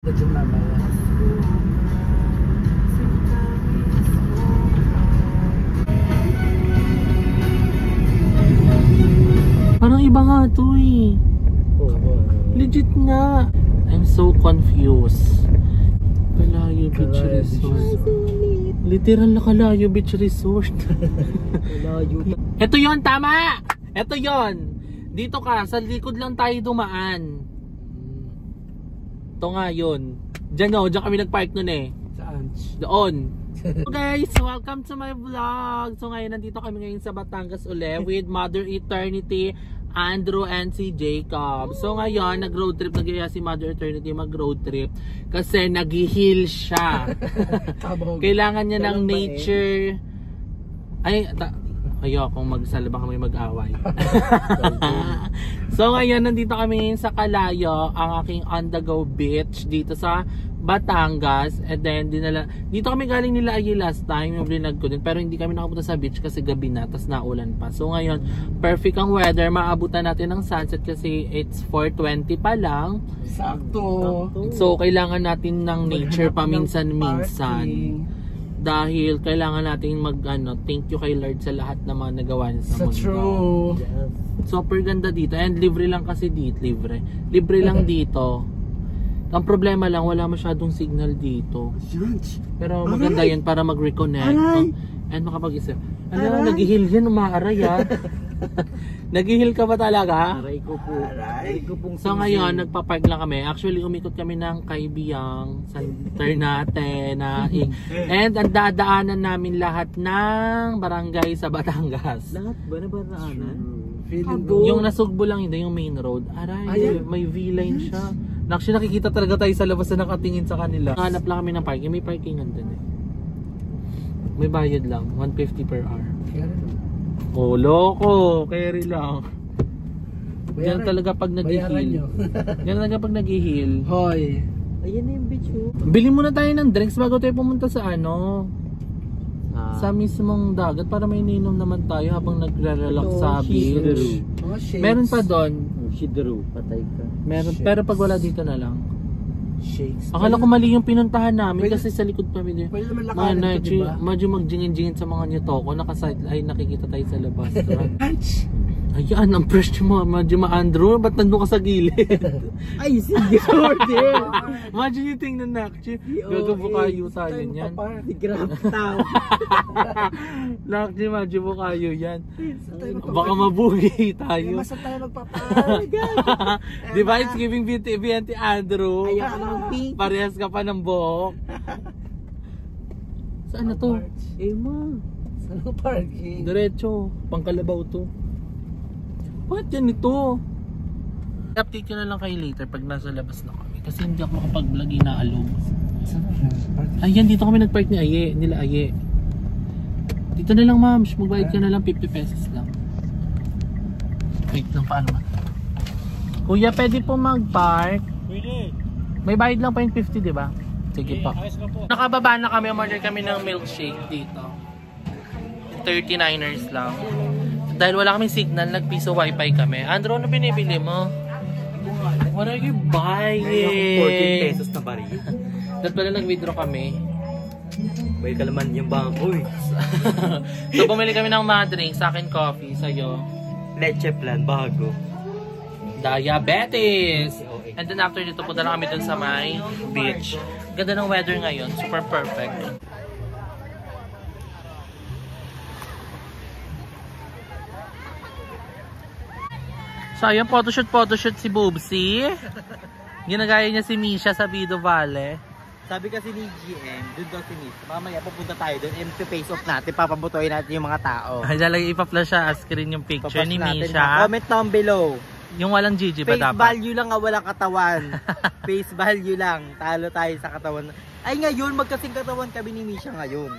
Medyo mamaya. Parang iba nga to eh. Legit nga. I'm so confused. Kalayo Beach Resort. Literal na Kalayo Beach Resort. Ito yon, tama! Ito yon. Dito ka, sa likod lang tayo dumaan. Ito nga yun. Diyan o, diyan kami nagpark nun eh. Saan? Doon. So guys, welcome to my vlog. So ngayon, nandito kami ngayon sa Batangas uli with Mother Eternity, Andrew and si Jacob. So ngayon, nag-road trip. Nag-iya si Mother Eternity mag-road trip kasi nag-heal siya. Kailangan niya ng nature. Ayokong magsala, baka may mag-away. So ngayon, nandito kami ngayon sa Kalayo, ang aking on-the-go beach dito sa Batangas. And then dito kami galing nila Ayi last time, yung vlog ko din, pero hindi kami nakapunta sa beach kasi gabi na, tas naulan pa. So ngayon, perfect ang weather, maabutan natin ng sunset kasi it's 4:20 pa lang. Sakto. So kailangan natin ng nature paminsan-minsan. Dahil kailangan natin thank you kay Lord sa lahat ng mga nagawa niya sa mundo. True. Super ganda dito, and libre lang kasi dito, libre lang dito. Ang problema lang, wala masyadong signal dito. Pero maganda yan para mag-reconnect and makapag-isip. Nag-heal yan, umaaray ah. Nag-heal ka ba talaga? Aray ko po. Aray ko pong So ngayon, nagpa-park lang kami. Actually, umikot kami ng Kaibiyang center natin. And ang dadaanan namin lahat ng barangay sa Batangas. Lahat ba na baraanan? Yung nasugbo lang, hindi yung main road. Aray, may V-line siya. Actually, nakikita talaga tayo sa labas na nakatingin sa kanila. Hanap lang kami ng parking. May parkingan din eh. May bayad lang, 150 per hour. Oh, loko, carry lang. Diyan talaga pag nag-heal. Diyan talaga pag nag-heal. Hoy. Ayan na yung beach oh. Bili muna tayo ng drinks bago tayo pumunta sa sa mismong dagat para may ininom naman tayo habang nagre-relax sa beach. Meron pa doon. Shidru, patay ka. Meron, pero pag wala dito na lang. Shakes. Akala ko mali yung pinuntahan namin kasi sa likod pa din. Pwede naman lakarin ito, diba? Medyo magjingin-jingin sa mga nyotoko. Ay, nakikita tayo sa labas. Ayan, ang fresh medyo ma-Andrew. Ba't nandun ka sa gilid? Ay, sige, order. Imagine yung tingnan na. Gagabukayo tayo yan. Si Grab Town. Nakji, medyo bukayo yan. Baka mabugi tayo. Masa tayo magpaparagay. Diba, it's giving BNT Andrew. Parehas ka pa ng buhok. Saan na to? Ema. Saan ang parking? Diretso. Pangkalabaw to. Bakit yan ito? Update ko na lang kayo later pag nasa labas na kami. Kasi hindi ako makapag-vlog, inaalog. Ayan, dito kami nag-park nila Aye. Dito na lang ma'am, magbayad ka na lang 50 pesos lang. Wait lang, paano man? Kuya, pwede po mag-park? Pwede. May bayad lang pa yung 50, di ba? Sige pa. Nakababa na kami, order kami ng milkshake dito. 39ers lang. Dahil wala kaming signal, nag-piso wifi kami. Andrew, ano binibili mo? What are you buying? 14 pesos na bari. Dahil pala nag-withdraw kami. May kalaman yung bangko eh. So bumili kami ng mga drinks, sa akin coffee, sa'yo Leche plan, bago. Diabetes! And then after dito, punta na kami dun sa may beach. Ganda ng weather ngayon, super perfect. So ayan, photoshoot si Boobsy. Ginagaya niya si Misha sa Bido Valley. Sabi kasi ni GM, doon daw si Miss. Mamaya pupunta tayo doon, face off natin, papabutoyin natin yung mga tao. Ay, lalagay ipa-flash sa screen yung picture ni Misha. Comment down below. Yung walang GG ba dapat? Face value lang, walang katawan. Face value lang, talo tayo sa katawan. Ay ngayon, magkasing katawan kami ni Misha ngayon.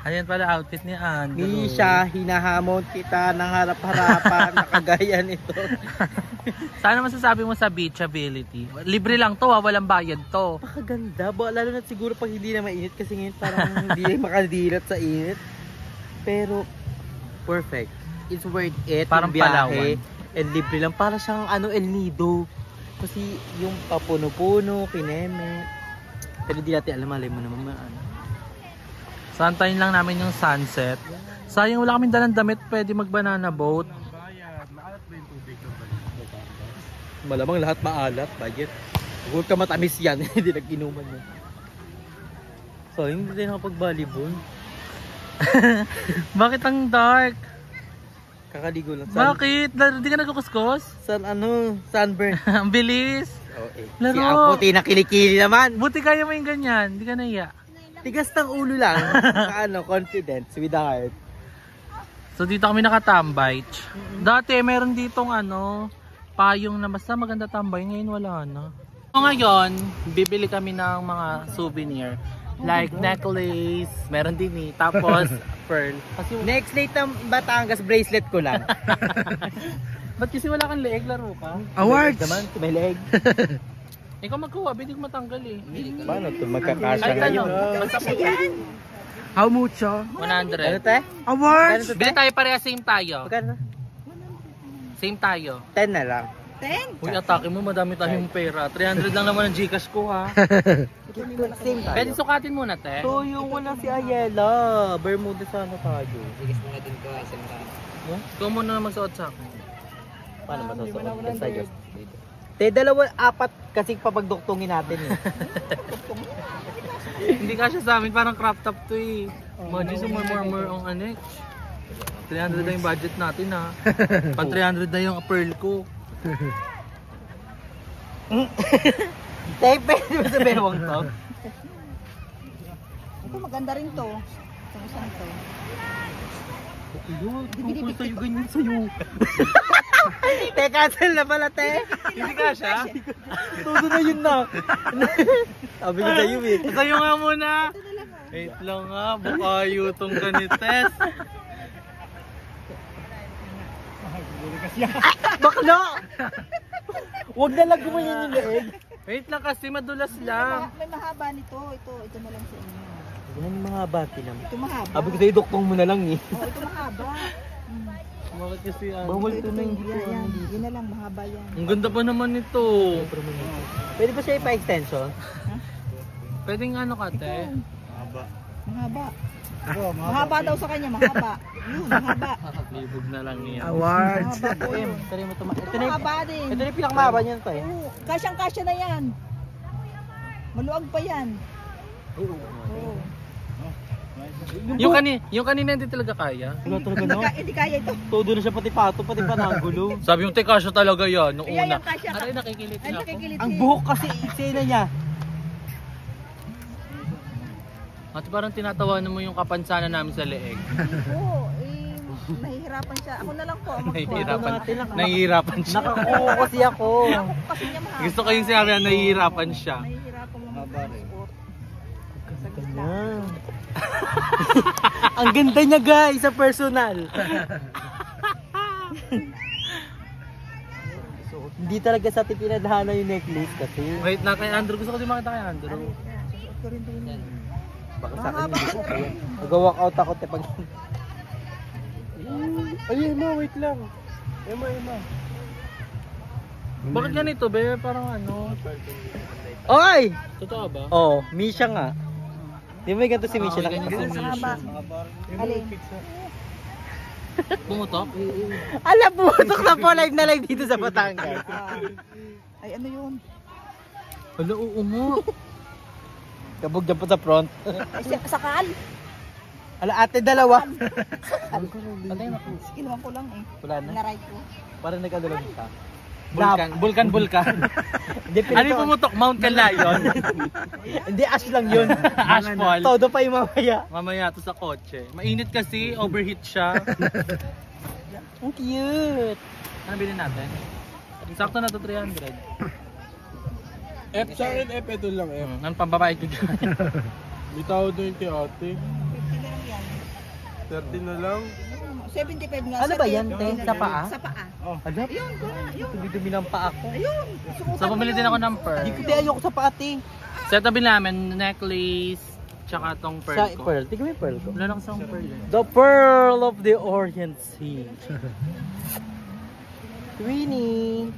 Ayan pala outfit ni Andrew. Misha, hinahamon kita ng harap-harapan, nakagaya nito. Sana masasabi mo sa beachability. Libre lang to, walang bayad to. Napakaganda, lalo na siguro pag hindi na mainit kasi ngayon parang hindi makadilat sa init. Pero perfect. It's worth it. Parang biyahe. Palawan. And libre lang, para siyang El Nido. Kasi yung papuno-puno, kineme. Pero di natin alam, malay mo naman ano. Santayin lang namin yung sunset. Sayang wala kaming dalang damit, pwede mag-banana boat. Malamang lahat maalat, budget. Huwag ka matamis yan, hindi nag-inuman mo. So, hindi tayo nakapag-volleyball. Bakit ang dark? Kakaligo lang. Bakit? Hindi ka nagkukuskos? Sunburn. Ang bilis. Oh, eh. Laro. Si Aputi na kilikili naman. Buti kaya mo yung ganyan, hindi ka naiya. Tigas ng ulo lang. Confidence with the heart. So dito kami nakatambay. Dati meron ditong payong na basta maganda tambay, ngayon wala na. So ngayon, bibili kami ng mga souvenir. Like necklace, meron din tapos pearl. Kasi Next late ng Batangas, bracelet ko lang. ba't kasi wala kang leeg, laro ka? Awards! Naman, may leg. Ikaw magkuha, hindi ko matanggal eh. Paano ito magkakasya Ay, ngayon? basta po. How mucho? 100. Ano te? Awards! Bili tayo pareha, same tayo. Magkano? Same tayo. 10 na lang. 10? Uy, atake mo, madami tayong pera. 300 lang naman ang Gcash ko ha. Same tayo. Pwede sukatin muna, te. So yung wala si Ayela, Bermuda sana tayo. Ikaw muna na magsuot sa akin. Paano masusunod tayo? Te, 4 kasi papagduktungin natin eh. Hindi kasya sa amin, parang crop top to eh. Mga Diyos, more ang anex. 300 na yung budget natin ha. Pan 300 na yung pearl ko. Te, pwede mo sa bewang to? Ito maganda rin to. Itong isang to. Tungkol sa'yo, ganyan sa'yo. Te, cancel na pala, te. Hindi kasya? Todo na yun na. Sabi ko sa'yo eh. Sa'yo nga muna. Wait lang nga, bukayo tong ganites. Bakla! Huwag na lang gumanyan yung leeg. Wait lang kasi, madulas lang. May mahaba nito. Ito na lang sa inyo. Yan yung mga bati naman. Ito mahaba. Sabi ko sa'yo, duktong mo na lang eh. Oh, ito mahaba. Bakit kasi Bawal ito na hindi ko. Yan. Yun na lang, mahaba yan. ang ganda pa naman nito. Pwede ba siya ipa-extension? Pwedeng ka, te? Mahaba. Mahaba daw sa kanya, mahaba. Yun, mahaba. Libog na lang niya. Awards! Mahaba po yun. Ito na yung Ito mahaba din. ito na yung pinakamahaba niyan to eh. Oo, kasyang-kasya na yan. Maluag pa yan. Oo. Yung kanina hindi talaga kaya. Wala talaga no? Hindi kaya ito. Todo na siya pati pato, pati pananggulo. Sabi yung teka siya talaga yan, nung Ayan, una. yung kasya. Aray, nakikilit Ay, na ako. nakikilit Ang eh. buhok kasi eksena niya. At parang tinatawanan mo yung kapansanan namin sa leeg. Oo, nahihirapan siya. Ako na lang po ang magkuha. Nahihirapan siya. Nakakuha kasi ako. Kasi niya mahaba. Gusto ko yung sinabi na nahihirapan siya. Nahihirapan mo mag-sport. Ang ganda niya guys sa personal. Hindi talaga sa atin pinadhana yung necklace kasi. Wait na kay Andrew. Gusto ko din makita kay Andrew. Susuot ko rin din. Baka sa akin hindi ko kaya. Mag-walk out ako pag... Ay, Emma, wait lang. Emma. Bakit ganito, be? Parang Oy! Totoo ba? Oh, Misha nga. Di ba may ganito si Misha? may ganyan si Misha. Alin? Pumutok? Alam po, na po live na live dito sa Batangas. Ay, ano yun? Ala, oo mo. Kabog dyan po sa front. Ay, sakal. Ala, ate, dalawa. Patay na po. Kinuha ko lang eh. Wala na. Naray ko. Parang nagkadulog ka. Vulkan. Hindi, Ano yung pumutok? Mount Calayon? Hindi, ash lang yun. Ashfall. Todo pa yung mamaya. Mamaya to sa kotse. Mainit kasi, overheat siya. Ang cute. Ano bilhin natin? Sakto na to 300. F sa akin, F ito lang F. Ano pambabayad ko dyan? Bitaw doon kay ate. 50 na lang yan. 30 na lang. 75 nga. Ano ba yan, te? Sa paa? Sa paa. Ala, Ayun, ayun. dumi ng paa ko. Ayun. So pumili din ako ng pearl. Hindi ko di ayoko sa paa, te. Set up namin, necklace, tsaka tong pearl Sa ko. pearl. Tingnan mo yung pearl ko. Wala lang sa pearl eh. The Pearl of the Orient Sea. Twinnie.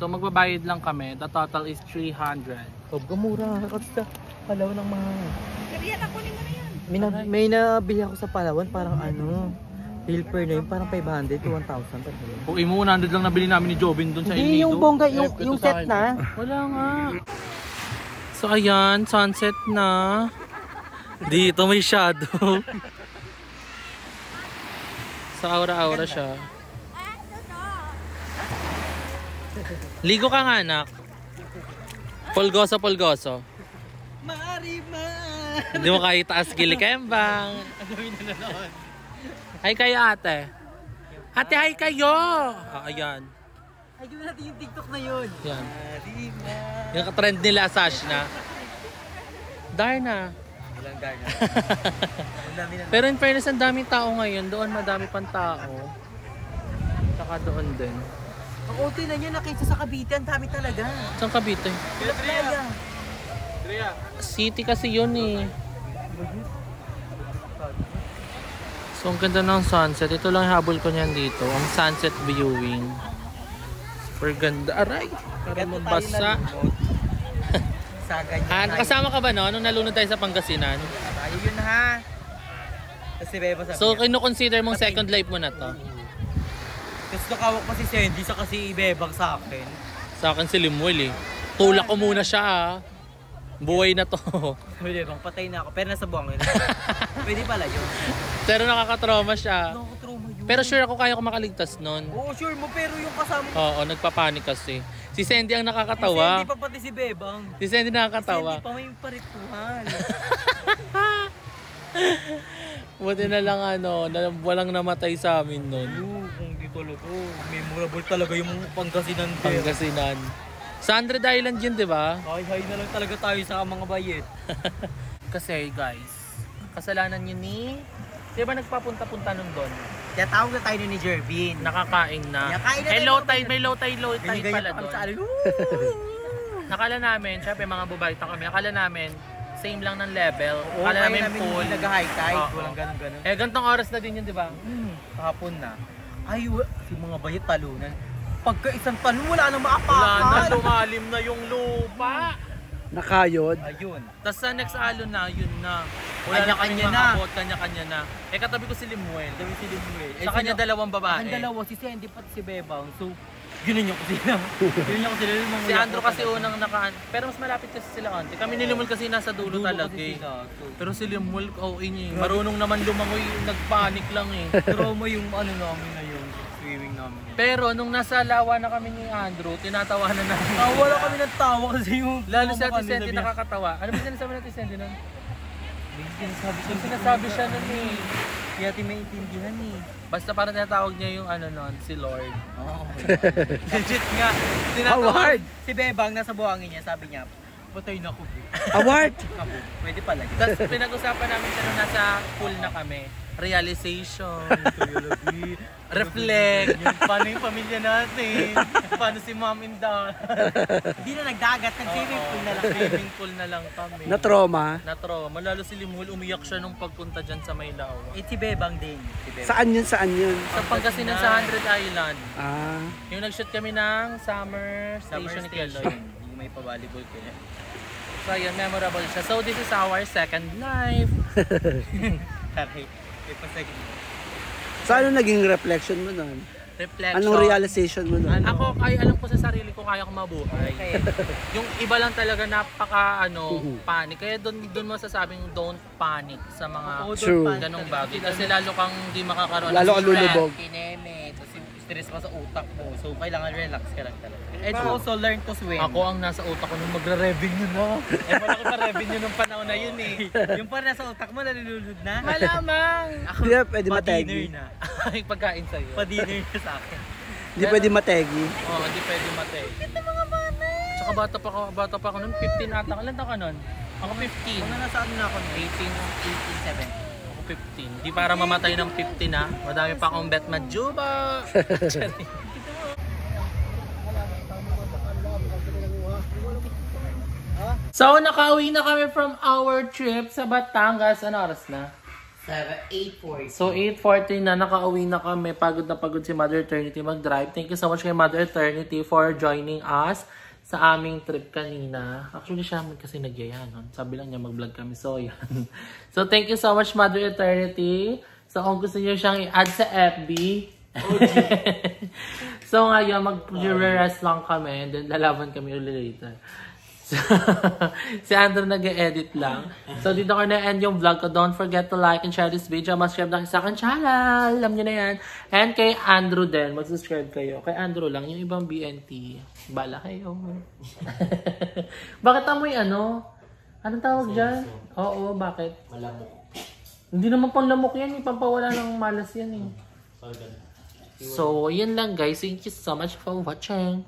So magbabayad lang kami. The total is 300. Mura kasi sa Palawan ng mga... Kariyan, kunin mo na yan. May nabili ako sa Palawan, parang ano, helper na yun, parang 500 to 1,000. Uy mo, 100 lang nabili namin ni Jobin dun sa El Hindi Nido. yung bongga, ito yung sa set akin. na. Wala nga. So ayan, sunset na. Dito may shadow. Sa aura-aura siya. Ligo ka nga, anak. Polgoso. Hindi mo kahit taas gilikembang. Hi kayo, ate. Ate, hi kayo. Ayan. Ay, gawin natin yung TikTok na yun. Yan. Yung trend nila, Sashna. Darna. Walang gana. Ang dami na. Pero in fairness, ang daming tao ngayon. Doon madami pang tao. Saka doon din. Ang ulti na niya, nakita sa Cavite, ang dami talaga. Saan Cavite? Playa. City kasi yun eh. So ang ganda ng sunset. Ito lang habol ko niyan dito. Ang sunset viewing. Super ganda. Aray! Para mabasa. Sa ganyan. Kasama ka ba no? Nung nalunod tayo sa Pangasinan? Tayo yun ha. Kasi Beba sabi So niya, kino-consider mong second life mo na to? gusto kawak pa si Sandy sa kasi ibebang sa akin. Sa akin si Limuel eh. Tulak ko muna siya ah. Buhay na to. Pwede bang patay na ako, pero nasa buwangin. Pwede pala yun. Pero nakakatrauma siya. Nakakatrauma yun. Pero sure ako kaya ko makaligtas nun. Oo, sure mo, pero yung kasama ko. Oo, nagpapanik kasi. Si Sandy ang Si nakakatawa. Sandy pa pati si Bebang. Si Sandy Si nakakatawa. Sandy pa may parituhan. Buti na lang ano, walang namatay sa amin nun. Oo, kung di talaga. Memorable talaga yung Pangasinan. Pangasinan. Sa Andred Island yun, di ba? Hi na lang talaga tayo sa mga bayit. Kasi guys, kasalanan yun ni... Di ba nagpapunta-punta nun doon? Kaya tawag na tayo ni Jervin. Nakakain na. Nakain na Eh, tayo. low tide, may low tide pala doon. Sa alin. Nakala namin, syempre mga babaita kami, akala namin, same lang ng level. Oo, Akala kaya namin namin full. hindi nag-high tide. Oo. Walang ganun-ganun. Eh, gantong oras na din yun, di ba? Kahapon na. Ay, yung mga bayit talunan. Pagka isang talon, wala nang Wala na, maapakan. lumalim na yung lupa. Nakayod. Ayun. Tapos sa next alon na, yun na. Wala na Kanya-kanya kanya na. na. Kanya-kanya na. Eh, katabi ko si Limuel. Sabi si Limuel. Sa kanya dalawang babae. Ang dalawa, si Sandy pati si Bebang. So, yun yung sila. Yun yung sila. Si Andrew kasi unang nakaan. Pero mas malapit kasi sila konti. Kami ni Limuel kasi nasa dulo talaga eh. Pero si Limuel, niya eh. Marunong naman lumangoy, nagpanik lang eh. Pero mo yung ano namin na yung swimming namin. Pero nung nasa lawa na kami ni Andrew, tinatawanan namin. Wala kami ng tawa kasi yung... Lalo si Ate Sandy nakakatawa. Ano ba sinasabi natin Sandy nun? Yung sinasabi siya nun eh. Kaya natin maintindihan eh. Basta parang tinatawag niya yung ano nun, si Lord. Oo. Legit nga. Award! Si Bebang nasa buhangin niya, sabi niya, patay na ako. Award! Pwede pala yun. Tapos pinag-usapan namin siya nung nasa pool na kami. Realization, reflect, paano yung pamilya natin, paano si mom and dad. Hindi na nagdagat, nag-swimming pool na lang. Swimming pool na lang kami. Na-trauma. Na-trauma. Lalo si Limuel, umiyak siya nung pagpunta dyan sa Maylawa. Si Bebang din. Si Bebang. Saan yun? Saan yun? Sa Pangasinan sa 100 Island. Ah. Yung nag-shoot kami ng Summer Summer Station ni station. Keloy. Yung may pa-volleyball ko niya. So yun, memorable siya. So this is our second life. Taray. May pa-second. So ano naging reflection mo nun? Reflection. Anong realization mo nun? Ako, alam ko sa sarili ko, kaya ko mabuhay. Yung iba lang talaga napaka panic. Kaya doon mo sasabing don't panic sa mga True. ganong bagay. Kasi lalo kang di makakaroon. Lalo ng kang stress. lulubog. Kineme. Tapos yung stress pa sa utak mo. So, kailangan relax ka lang talaga. And also learn to swim. Ako ang nasa utak ko nung magre-revenue na. Eh wala ko pa revenue nung panahon na yun eh. Yung pa nasa utak mo, nalululod na. Malamang! Hindi na pwede Pa-dinner mategi. na. Ay, pagkain sa'yo. Pa-dinner na sa akin. Hindi pwede mategi. Oo, hindi pwede matay. Ito mga bata. Tsaka bata pa ako nun, 15 ata. Ilan taon ka nun? Ako 15. Kung nasa ano na ako, 18, 17. Ako 15. Di para mamatay ng 15 ha. Madami pa akong bet majuba. So, nakauwi na kami from our trip sa Batangas. Ano oras na? 8:40. So 8:40 na, nakauwi na kami. Pagod na pagod si Mother Eternity mag-drive. Thank you so much kay Mother Eternity for joining us sa aming trip kanina. Actually siya kasi nagyaya nun. Sabi lang niya mag-vlog kami. So yan. So thank you so much Mother Eternity. So kung gusto niyo siyang i-add sa FB. So ngayon mag-rest lang kami. And then lalaban kami ulit later. So, si Andrew nag-edit lang. So, dito ko na-end yung vlog ko. Don't forget to like and share this video. Mag-subscribe na kayo sa akin channel. Alam nyo na yan. And kay Andrew din. Mag-subscribe kayo. Kay Andrew lang. Yung ibang BNT. Bala kayo. Bakit amoy ano? Anong tawag dyan? Oo, bakit? Malamok. Hindi naman pang lamok yan. Pampawala ng malas yan eh. So, yun lang guys. Thank you so much for watching.